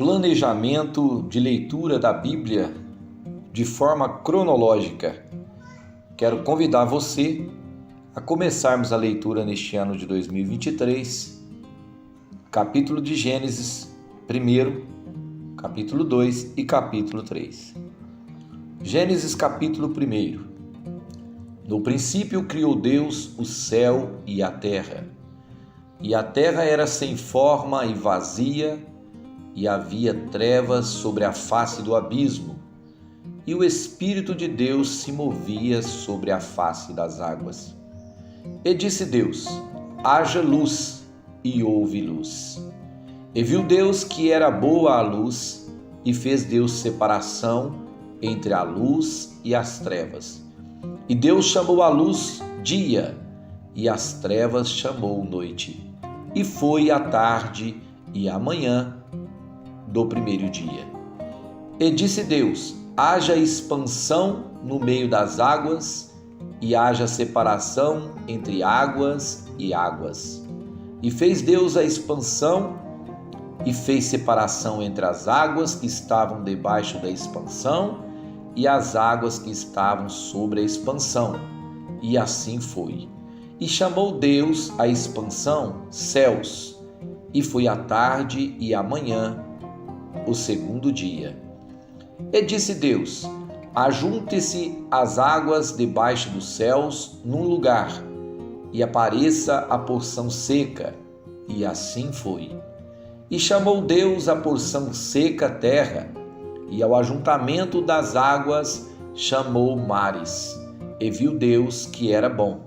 planejamento de leitura da Bíblia de forma cronológica. Quero convidar você a começarmos a leitura neste ano de 2023, capítulo de Gênesis 1, capítulo 2 e capítulo 3. Gênesis capítulo 1. No princípio criou Deus o céu e a terra era sem forma e vazia, e havia trevas sobre a face do abismo, e o Espírito de Deus se movia sobre a face das águas. E disse Deus: haja luz, e houve luz. E viu Deus que era boa a luz, e fez Deus separação entre a luz e as trevas. E Deus chamou a luz dia, e as trevas chamou noite. E foi a tarde e a manhã do primeiro dia. E disse Deus: haja expansão no meio das águas, e haja separação entre águas e águas. E fez Deus a expansão, e fez separação entre as águas que estavam debaixo da expansão e as águas que estavam sobre a expansão. E assim foi. E chamou Deus a expansão céus, e foi a tarde e a manhã, o segundo dia. E disse Deus: ajunte-se as águas debaixo dos céus num lugar, e apareça a porção seca. E assim foi. E chamou Deus a porção seca terra, e ao ajuntamento das águas chamou mares. E viu Deus que era bom.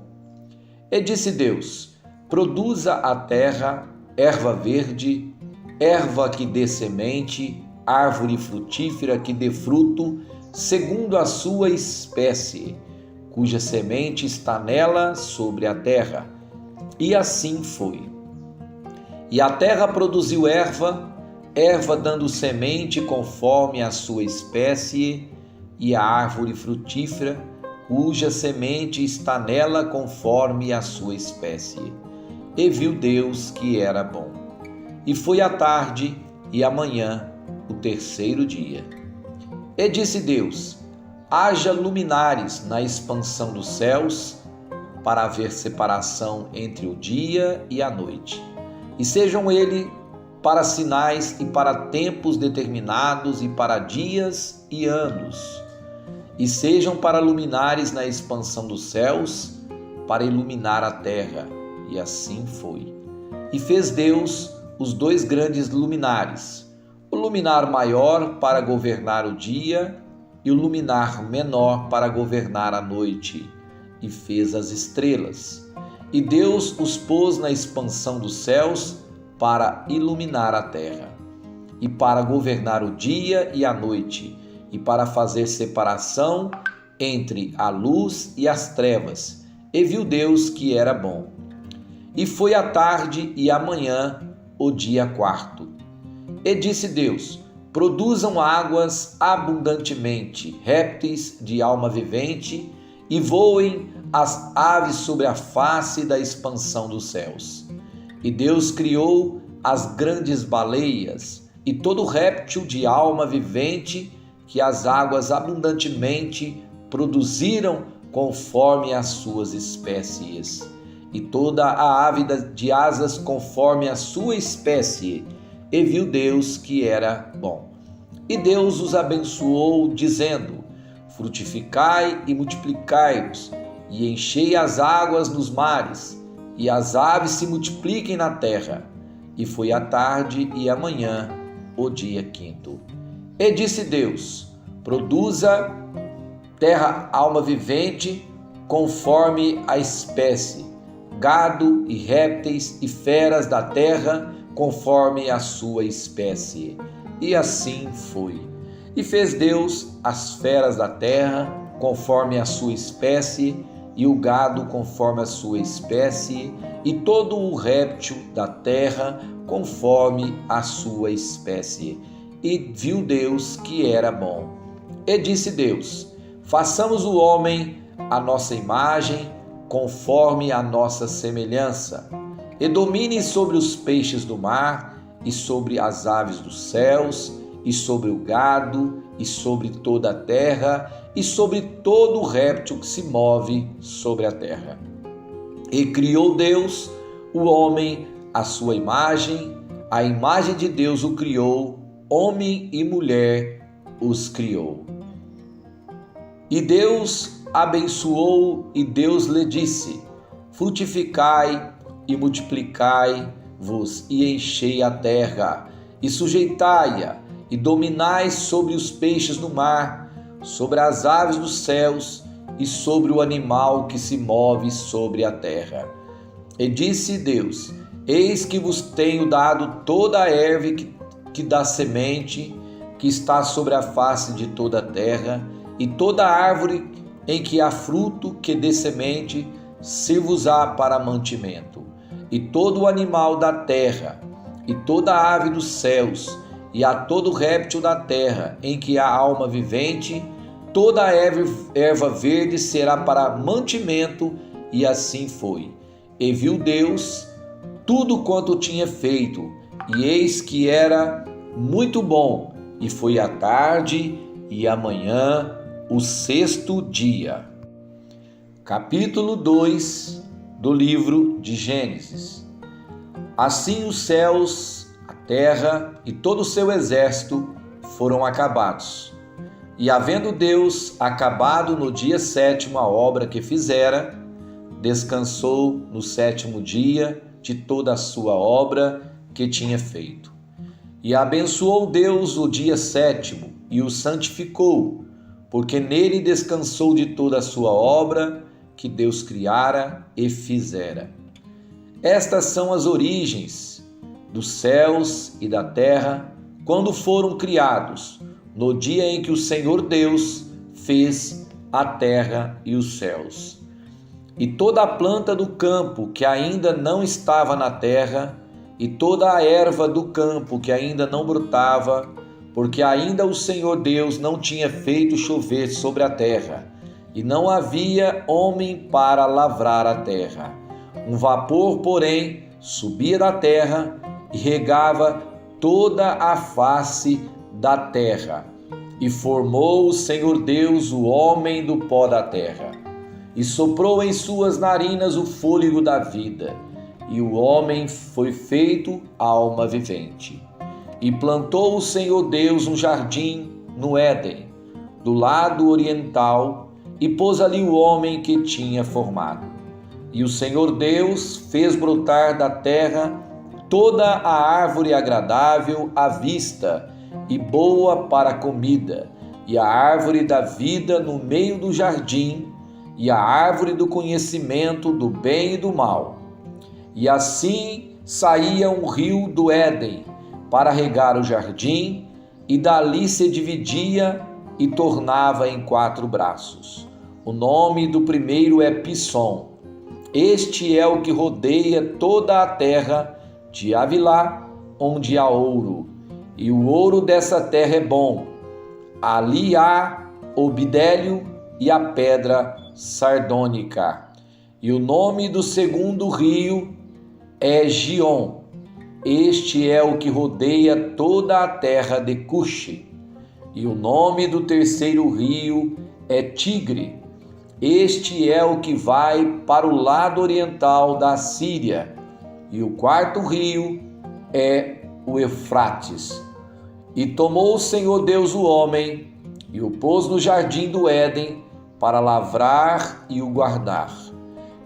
E disse Deus: produza a terra erva verde, erva que dê semente, árvore frutífera que dê fruto, segundo a sua espécie, cuja semente está nela sobre a terra. E assim foi. E a terra produziu erva dando semente conforme a sua espécie, e a árvore frutífera, cuja semente está nela conforme a sua espécie. E viu Deus que era bom. E foi a tarde e a manhã, o terceiro dia. E disse Deus: haja luminares na expansão dos céus, para haver separação entre o dia e a noite. E sejam eles para sinais e para tempos determinados e para dias e anos. E sejam para luminares na expansão dos céus, para iluminar a terra. E assim foi. E fez Deus os dois grandes luminares, o luminar maior para governar o dia e o luminar menor para governar a noite. E fez as estrelas. E Deus os pôs na expansão dos céus para iluminar a terra, e para governar o dia e a noite, e para fazer separação entre a luz e as trevas. E viu Deus que era bom. E foi a tarde e a manhã, o dia quarto. E disse Deus: produzam águas abundantemente, répteis de alma vivente, e voem as aves sobre a face da expansão dos céus. E Deus criou as grandes baleias, e todo réptil de alma vivente, que as águas abundantemente produziram conforme as suas espécies, e toda a ave de asas conforme a sua espécie. E viu Deus que era bom. E Deus os abençoou, dizendo: frutificai e multiplicai-vos, e enchei as águas nos mares, e as aves se multipliquem na terra. E foi a tarde e a manhã, o dia quinto. E disse Deus: produza terra alma vivente, conforme a espécie, gado e répteis e feras da terra, conforme a sua espécie. E assim foi. E fez Deus as feras da terra, conforme a sua espécie, e o gado conforme a sua espécie, e todo o réptil da terra conforme a sua espécie. E viu Deus que era bom. E disse Deus: façamos o homem à nossa imagem, conforme a nossa semelhança, e domine sobre os peixes do mar, e sobre as aves dos céus, e sobre o gado, e sobre toda a terra, e sobre todo o réptil que se move sobre a terra. E criou Deus o homem à sua imagem, a imagem de Deus o criou, homem e mulher os criou. E Deus abençoou, e Deus lhe disse: frutificai e multiplicai-vos, e enchei a terra, e sujeitai-a, e dominai sobre os peixes do mar, sobre as aves dos céus, e sobre o animal que se move sobre a terra. E disse Deus: eis que vos tenho dado toda a erva que dá semente, que está sobre a face de toda a terra, e toda árvore em que há fruto que dê semente, sirvos-á para mantimento. E todo o animal da terra, e toda ave dos céus, e a todo réptil da terra, em que há alma vivente, toda a erva verde será para mantimento, e assim foi. E viu Deus tudo quanto tinha feito, e eis que era muito bom, e foi a tarde e a manhã, o sexto dia. Capítulo 2 do livro de Gênesis. Assim os céus, a terra e todo o seu exército foram acabados. E havendo Deus acabado no dia sétimo a obra que fizera, descansou no sétimo dia de toda a sua obra que tinha feito. E abençoou Deus o dia sétimo e o santificou, porque nele descansou de toda a sua obra que Deus criara e fizera. Estas são as origens dos céus e da terra, quando foram criados, no dia em que o Senhor Deus fez a terra e os céus. E toda a planta do campo que ainda não estava na terra, e toda a erva do campo que ainda não brotava, porque ainda o Senhor Deus não tinha feito chover sobre a terra, e não havia homem para lavrar a terra. Um vapor, porém, subia da terra e regava toda a face da terra. E formou o Senhor Deus o homem do pó da terra, e soprou em suas narinas o fôlego da vida, e o homem foi feito alma vivente. E plantou o Senhor Deus um jardim no Éden, do lado oriental, e pôs ali o homem que tinha formado. E o Senhor Deus fez brotar da terra toda a árvore agradável à vista e boa para a comida, e a árvore da vida no meio do jardim, e a árvore do conhecimento do bem e do mal. E assim saía um rio do Éden para regar o jardim, e dali se dividia e tornava em 4 braços. O nome do primeiro é Pissom. Este é o que rodeia toda a terra de Havilá, onde há ouro, e o ouro dessa terra é bom. Ali há o bidélio e a pedra sardônica. E o nome do segundo rio é Gion. Este é o que rodeia toda a terra de Cuxi. E o nome do terceiro rio é Tigre. Este é o que vai para o lado oriental da Síria. E o quarto rio é o Eufrates. E tomou o Senhor Deus o homem e o pôs no jardim do Éden para lavrar e o guardar.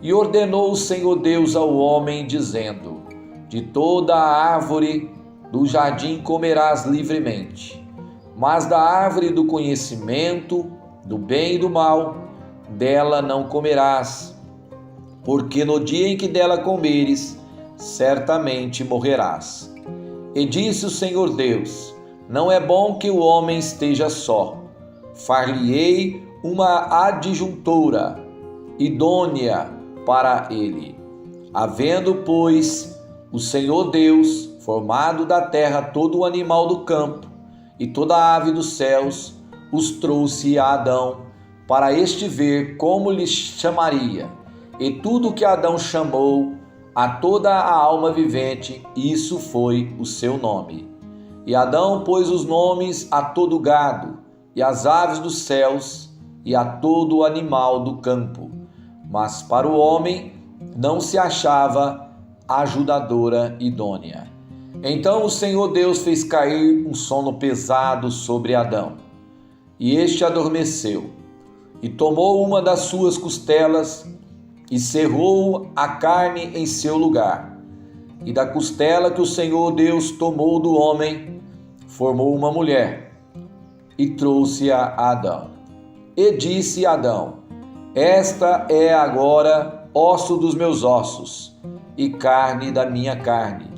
E ordenou o Senhor Deus ao homem, dizendo: de toda a árvore do jardim comerás livremente, mas da árvore do conhecimento do bem e do mal, dela não comerás, porque no dia em que dela comeres, certamente morrerás. E disse o Senhor Deus: não é bom que o homem esteja só. Far-lhe-ei uma adjuntora idônea para ele. Havendo, pois, o Senhor Deus formado da terra todo o animal do campo e toda a ave dos céus, os trouxe a Adão, para este ver como lhes chamaria. E tudo que Adão chamou a toda a alma vivente, isso foi o seu nome. E Adão pôs os nomes a todo gado, e às aves dos céus, e a todo animal do campo. Mas para o homem não se achava ajudadora idônea. Então o Senhor Deus fez cair um sono pesado sobre Adão, e este adormeceu, e tomou uma das suas costelas, e cerrou a carne em seu lugar. E da costela que o Senhor Deus tomou do homem, formou uma mulher, e trouxe-a a Adão. E disse Adão: esta é agora osso dos meus ossos, e carne da minha carne.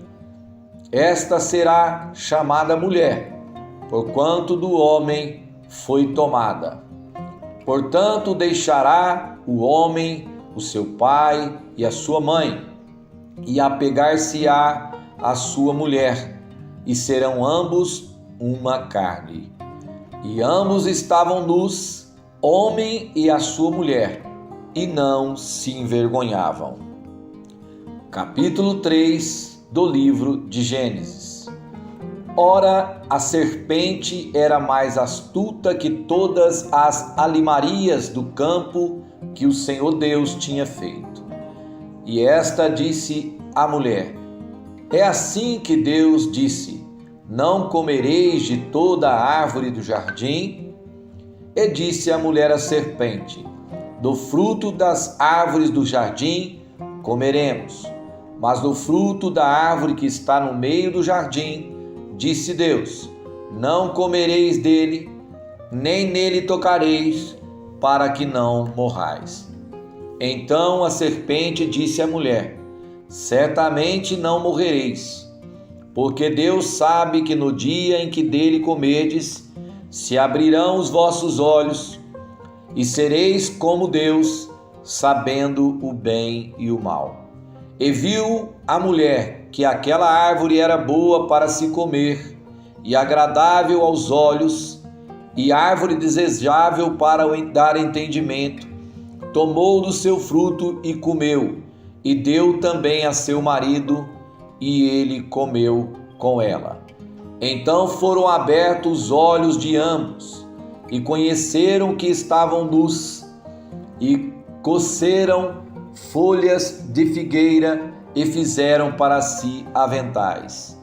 Esta será chamada mulher, porquanto do homem foi tomada. Portanto, deixará o homem o seu pai e a sua mãe, e apegar-se-á à sua mulher, e serão ambos uma carne. E ambos estavam nus, homem e a sua mulher, e não se envergonhavam. Capítulo 3 do livro de Gênesis. Ora, a serpente era mais astuta que todas as alimarias do campo que o Senhor Deus tinha feito. E esta disse à mulher: é assim que Deus disse: não comereis de toda a árvore do jardim? E disse a mulher à serpente: do fruto das árvores do jardim comeremos, mas do fruto da árvore que está no meio do jardim, disse Deus: não comereis dele, nem nele tocareis, para que não morrais. Então a serpente disse à mulher: certamente não morrereis, porque Deus sabe que no dia em que dele comerdes, se abrirão os vossos olhos, e sereis como Deus, sabendo o bem e o mal. E viu a mulher que aquela árvore era boa para se comer, e agradável aos olhos, e árvore desejável para dar entendimento. Tomou do seu fruto e comeu, e deu também a seu marido, e ele comeu com ela. Então foram abertos os olhos de ambos, e conheceram que estavam nus, e coceram folhas de figueira, e fizeram para si aventais.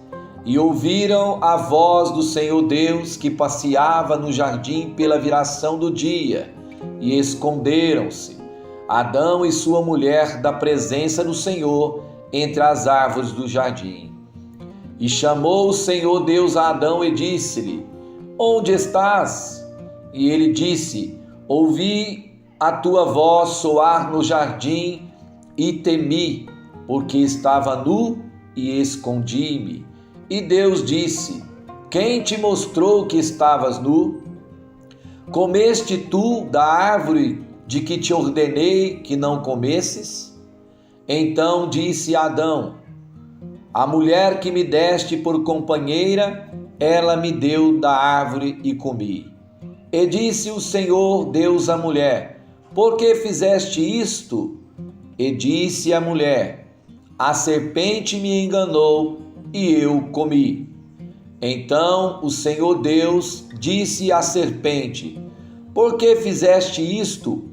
E ouviram a voz do Senhor Deus que passeava no jardim pela viração do dia, e esconderam-se, Adão e sua mulher, da presença do Senhor entre as árvores do jardim. E chamou o Senhor Deus a Adão e disse-lhe: onde estás? E ele disse: ouvi a tua voz soar no jardim e temi, porque estava nu e escondi-me. E Deus disse: quem te mostrou que estavas nu? Comeste tu da árvore de que te ordenei que não comesses? Então disse Adão: a mulher que me deste por companheira, ela me deu da árvore e comi. E disse o Senhor Deus à mulher: por que fizeste isto? E disse a mulher: a serpente me enganou e eu comi. Então o Senhor Deus disse à serpente: por que fizeste isto?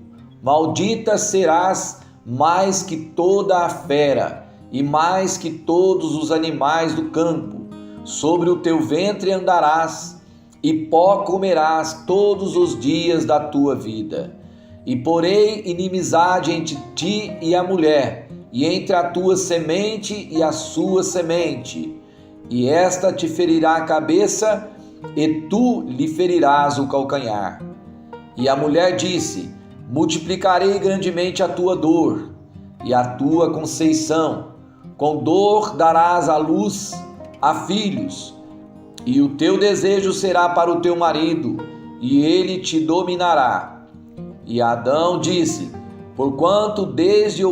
Maldita serás mais que toda a fera e mais que todos os animais do campo. Sobre o teu ventre andarás, e pó comerás todos os dias da tua vida. E porei inimizade entre ti e a mulher, e entre a tua semente e a sua semente. E esta te ferirá a cabeça, e tu lhe ferirás o calcanhar. E a mulher disse: multiplicarei grandemente a tua dor e a tua conceição. Com dor darás à luz a filhos, e o teu desejo será para o teu marido, e ele te dominará. E Adão disse: porquanto deste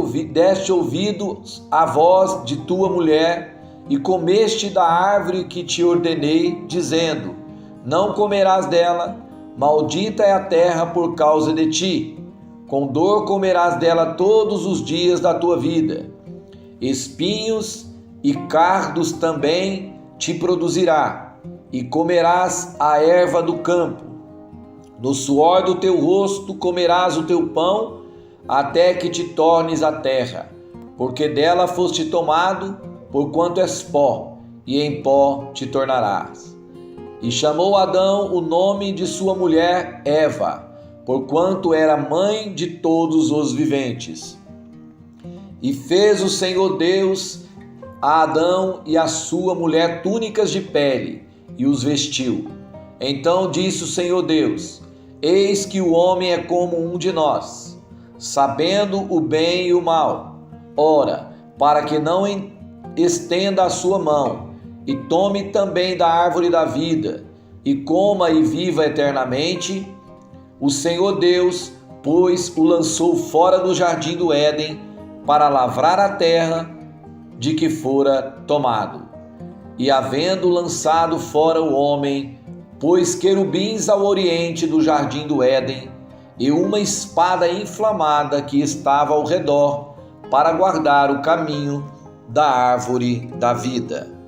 ouvidos à voz de tua mulher, e comeste da árvore que te ordenei, dizendo: não comerás dela, maldita é a terra por causa de ti, com dor comerás dela todos os dias da tua vida. espinhos e cardos também te produzirá, e comerás a erva do campo. No suor do teu rosto comerás o teu pão, até que te tornes a terra, porque dela foste tomado, porquanto és pó, e em pó te tornarás. E chamou Adão o nome de sua mulher Eva, porquanto era mãe de todos os viventes. E fez o Senhor Deus a Adão e a sua mulher túnicas de pele, e os vestiu. Então disse o Senhor Deus: Eis que o homem é como um de nós, sabendo o bem e o mal. Ora, para que não estenda a sua mão, e tome também da árvore da vida, e coma e viva eternamente, o Senhor Deus, pois, o lançou fora do jardim do Éden, para lavrar a terra de que fora tomado. E havendo lançado fora o homem, pôs querubins ao oriente do jardim do Éden, e uma espada inflamada que estava ao redor, para guardar o caminho da árvore da vida.